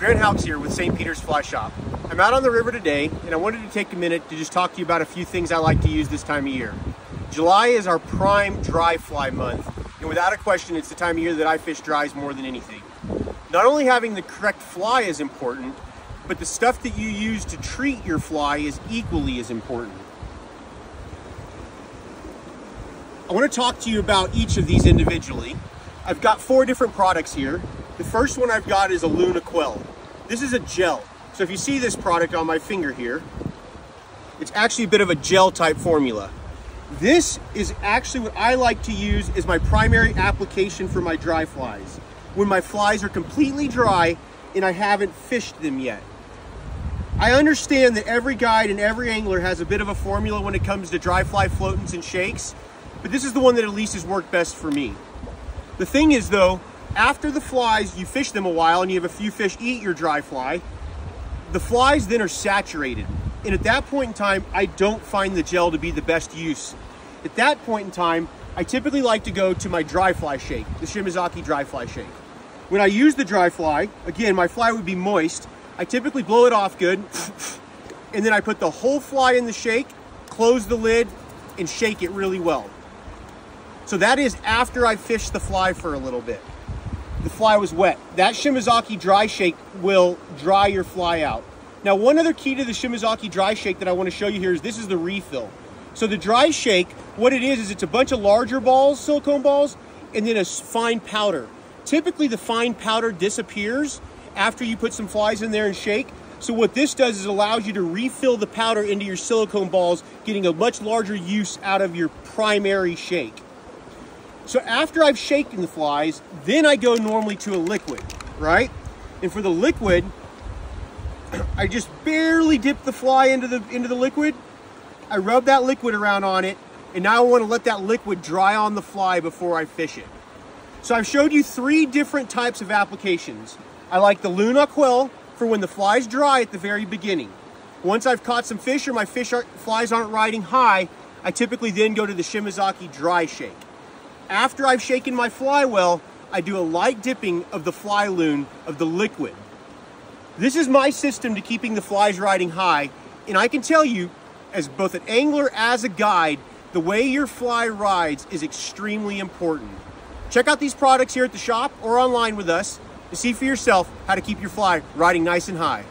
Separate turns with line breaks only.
Grant Houks here with St. Peter's Fly Shop. I'm out on the river today and I wanted to take a minute to just talk to you about a few things I like to use this time of year. July is our prime dry fly month, and without a question it's the time of year that I fish dries more than anything. Not only having the correct fly is important, but the stuff that you use to treat your fly is equally as important. I want to talk to you about each of these individually. I've got 4 different products here. The first one I've got is a Luna Quell. This is a gel. So if you see this product on my finger here, it's actually a bit of a gel type formula. This is actually what I like to use as my primary application for my dry flies, when my flies are completely dry and I haven't fished them yet. I understand that every guide and every angler has a bit of a formula when it comes to dry fly floatants and shakes, but this is the one that at least has worked best for me. The thing is though, after the flies, you fish them a while and you have a few fish eat your dry fly, the flies then are saturated. And at that point in time, I don't find the gel to be the best use. At that point in time, I typically like to go to my dry fly shake, the Shimazaki dry fly shake. When I use the dry fly, again, my fly would be moist. I typically blow it off good, and then I put the whole fly in the shake, close the lid, and shake it really well. So that is after I fished the fly for a little bit. The fly was wet. That Shimazaki dry shake will dry your fly out. Now, one other key to the Shimazaki dry shake that I want to show you here is this is the refill. So the dry shake, what it is it's a bunch of larger balls, silicone balls, and then a fine powder. Typically the fine powder disappears after you put some flies in there and shake. So what this does is allows you to refill the powder into your silicone balls, getting a much larger use out of your primary shake. So after I've shaken the flies, then I go normally to a liquid, right? And for the liquid, I just barely dip the fly into the liquid. I rub that liquid around on it, and now I want to let that liquid dry on the fly before I fish it. So I've showed you 3 different types of applications. I like the Luna Quell for when the fly's dry at the very beginning. Once I've caught some fish or my flies aren't riding high, I typically then go to the Shimazaki dry shake. After I've shaken my fly well, I do a light dipping of the fly loon of the liquid. This is my system to keeping the flies riding high, and I can tell you, as both an angler as a guide, the way your fly rides is extremely important. Check out these products here at the shop or online with us to see for yourself how to keep your fly riding nice and high.